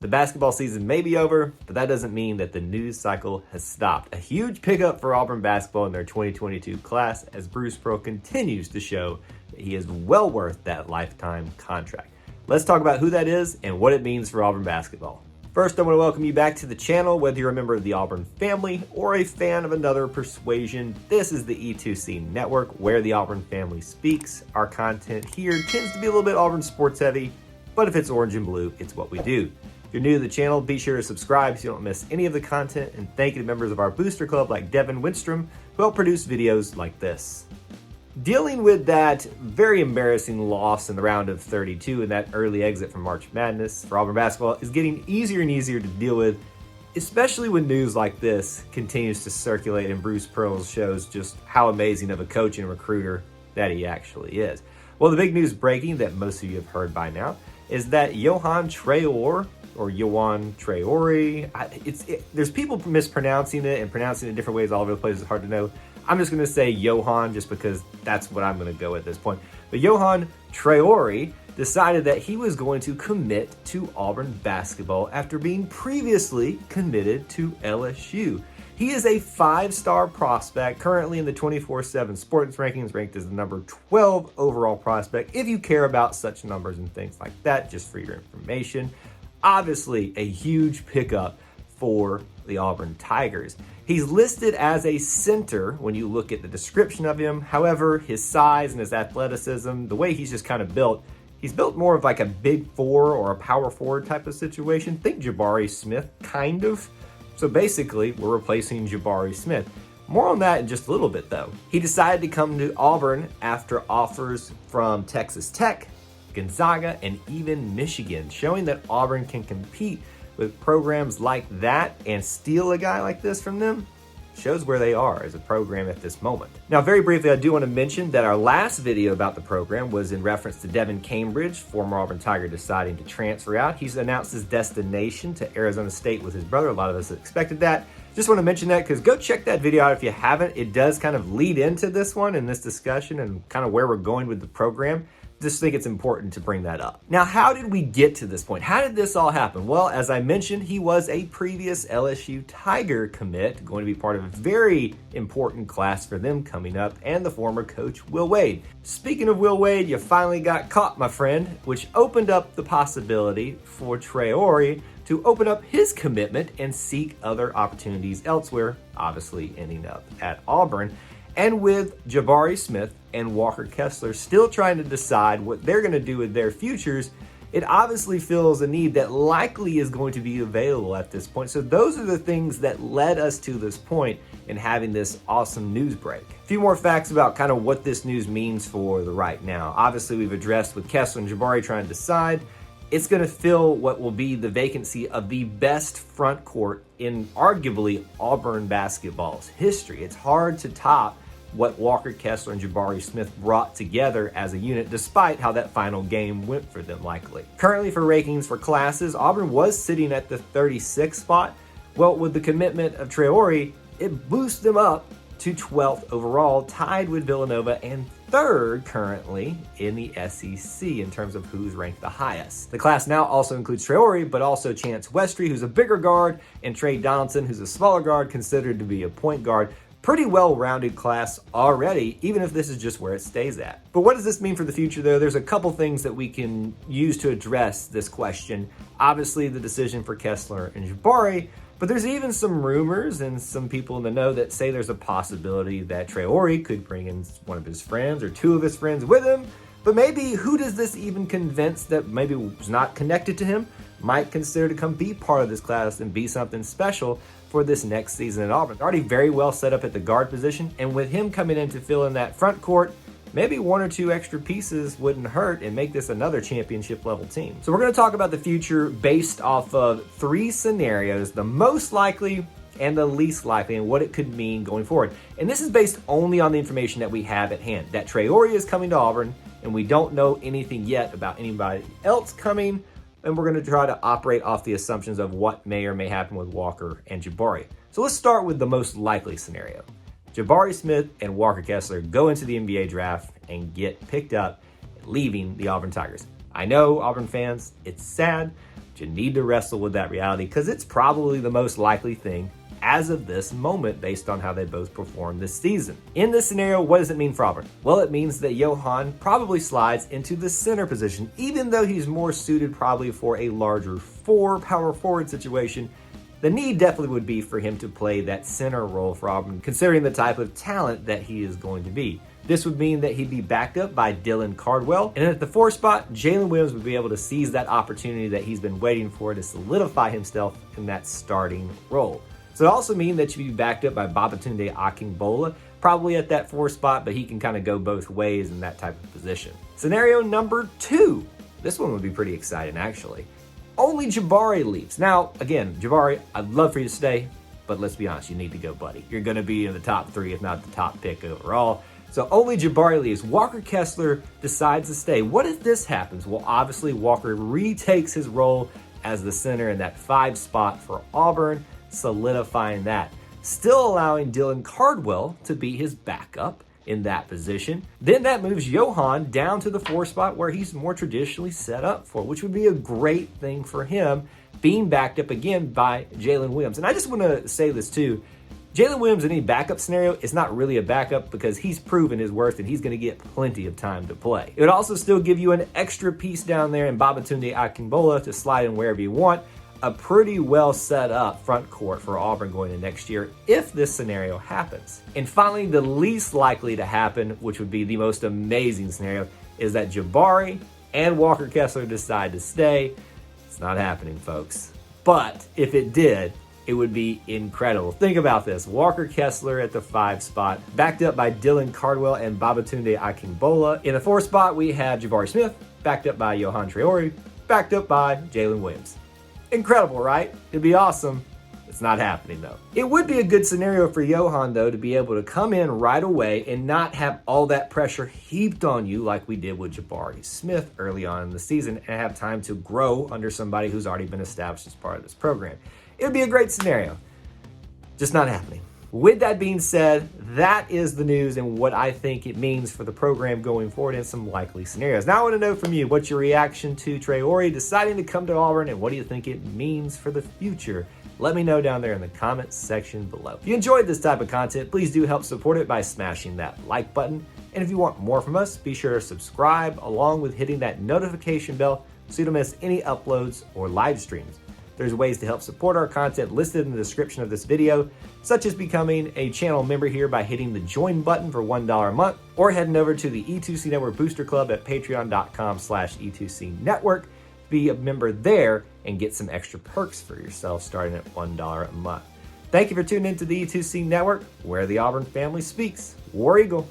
The basketball season may be over, but that doesn't mean that the news cycle has stopped. A huge pickup for Auburn basketball in their 2022 class as Bruce Pearl continues to show that he is well worth that lifetime contract. Let's talk about who that is and what it means for Auburn basketball. First, I want to welcome you back to the channel. Whether you're a member of the Auburn family or a fan of another persuasion, this is the E2C Network, where the Auburn family speaks. Our content here tends to be a little bit Auburn sports heavy, but if it's orange and blue, it's what we do. If you're new to the channel, be sure to subscribe so you don't miss any of the content, and thank you to members of our booster club like Devin Winstrom, who help produce videos like this. Dealing with that very embarrassing loss in the round of 32 and that early exit from March Madness for Auburn basketball is getting easier and easier to deal with, especially when news like this continues to circulate and Bruce Pearl shows just how amazing of a coach and recruiter that he actually is. Well, the big news breaking that most of you have heard by now is that Yohan Traore, or Yohan Traore, there's people mispronouncing it and pronouncing it in different ways all over the place. It's hard to know. I'm just going to say Yohan just because that's what I'm going to go at this point. But Yohan Traore decided that he was going to commit to Auburn basketball after being previously committed to LSU. He is a 5-star prospect, currently in the 24/7 Sports Rankings, ranked as the number 12 overall prospect, if you care about such numbers and things like that, just for your information. Obviously, a huge pickup for the Auburn Tigers. He's listed as a center when you look at the description of him. However, his size and his athleticism, the way he's just kind of built, he's built more of like a big four or a power forward type of situation. Think Jabari Smith, kind of. So basically, we're replacing Jabari Smith. More on that in just a little bit, though. He decided to come to Auburn after offers from Texas Tech, Gonzaga, and even Michigan, showing that Auburn can compete with programs like that and steal a guy like this from them. Shows where they are as a program at this moment. Now, very briefly, I do want to mention that our last video about the program was in reference to Devin Cambridge, former Auburn Tiger, deciding to transfer out. He's announced his destination to Arizona State with his brother. A lot of us expected that. Just want to mention that because go check that video out if you haven't. It does kind of lead into this one and this discussion and kind of where we're going with the program. Just think it's important to bring that up. Now, how did we get to this point? How did this all happen? Well, as I mentioned, he was a previous LSU Tiger commit, going to be part of a very important class for them coming up, and the former coach, Will Wade. Speaking of Will Wade, you finally got caught, my friend, which opened up the possibility for Traore to open up his commitment and seek other opportunities elsewhere, obviously ending up at Auburn. And with Jabari Smith and Walker Kessler still trying to decide what they're going to do with their futures, it obviously fills a need that likely is going to be available at this point. So those are the things that led us to this point in having this awesome news break. A few more facts about kind of what this news means for the right now. Obviously, we've addressed with Kessler and Jabari trying to decide. It's going to fill what will be the vacancy of the best front court in arguably Auburn basketball's history. It's hard to top what Walker Kessler and Jabari Smith brought together as a unit, despite how that final game went for them likely. Currently for rankings for classes, Auburn was sitting at the 36th spot. Well, with the commitment of Traore, it boosts them up to 12th overall, tied with Villanova and 3rd currently in the SEC in terms of who's ranked the highest. The class now also includes Traore, but also Chance Westry, who's a bigger guard, and Trey Donaldson, who's a smaller guard, considered to be a point guard. Pretty well-rounded class already, even if this is just where it stays at. But what does this mean for the future, though? There's a couple things that we can use to address this question. Obviously, the decision for Kessler and Jabari, but there's even some rumors and some people in the know that say there's a possibility that Traore could bring in one of his friends or two of his friends with him. But maybe who does this even convince that maybe was not connected to him might consider to come be part of this class and be something special for this next season at Auburn. Already very well set up at the guard position, and with him coming in to fill in that front court, maybe one or two extra pieces wouldn't hurt and make this another championship level team. So we're going to talk about the future based off of 3 scenarios, the most likely and the least likely, and what it could mean going forward. And this is based only on the information that we have at hand, that Traore is coming to Auburn, and we don't know anything yet about anybody else coming, and we're going to try to operate off the assumptions of what may or may happen with Walker and Jabari. So let's start with the most likely scenario. Jabari Smith and Walker Kessler go into the NBA draft and get picked up, leaving the Auburn Tigers. I know, Auburn fans, it's sad. You need to wrestle with that reality because it's probably the most likely thing as of this moment based on how they both performed this season. In this scenario, what does it mean for Auburn? Well, it means that Yohan probably slides into the center position, even though he's more suited probably for a larger power forward situation. The need definitely would be for him to play that center role for Auburn, considering the type of talent that he is going to be. This would mean that he'd be backed up by Dylan Cardwell, and at the 4 spot, Jalen Williams would be able to seize that opportunity that he's been waiting for to solidify himself in that starting role. So it also means that you'd be backed up by Babatunde Akingbola, probably at that 4 spot, but he can kind of go both ways in that type of position. Scenario number 2. This one would be pretty exciting, actually. Only Jabari leaves. Now, again, Jabari, I'd love for you to stay, but let's be honest, you need to go, buddy. You're going to be in the top 3, if not the top pick overall. So only Jabari leaves. Walker Kessler decides to stay. What if this happens? Well, obviously, Walker retakes his role as the center in that 5 spot for Auburn, solidifying that. Still allowing Dylan Cardwell to be his backup in that position. Then that moves Yohan down to the 4 spot where he's more traditionally set up for, which would be a great thing for him, being backed up again by Jalen Williams. And I just want to say this too. Jalen Williams in any backup scenario is not really a backup because he's proven his worth and he's going to get plenty of time to play. It would also still give you an extra piece down there in Babatunde Akingbola to slide in wherever you want. A pretty well set up front court for Auburn going into next year if this scenario happens. And finally, the least likely to happen, which would be the most amazing scenario, is that Jabari and Walker Kessler decide to stay. It's not happening, folks. But if it did, it would be incredible. Think about this. Walker Kessler at the 5 spot, backed up by Dylan Cardwell and Babatunde Akingbola. In the 4 spot, we have Jabari Smith, backed up by Yohan Traore, backed up by Jalen Williams. Incredible, right? It'd be awesome. It's not happening, though. It would be a good scenario for Yohan, though, to be able to come in right away and not have all that pressure heaped on you like we did with Jabari Smith early on in the season and have time to grow under somebody who's already been established as part of this program. It would be a great scenario. Just not happening. With that being said, that is the news and what I think it means for the program going forward in some likely scenarios. Now I want to know from you, what's your reaction to Traore deciding to come to Auburn and what do you think it means for the future? Let me know down there in the comments section below. If you enjoyed this type of content, please do help support it by smashing that like button. And if you want more from us, be sure to subscribe along with hitting that notification bell so you don't miss any uploads or live streams. There's ways to help support our content listed in the description of this video, such as becoming a channel member here by hitting the join button for $1 a month, or heading over to the E2C Network Booster Club at patreon.com/E2C Network. Be a member there and get some extra perks for yourself starting at $1 a month. Thank you for tuning into the E2C Network, where the Auburn family speaks. War Eagle.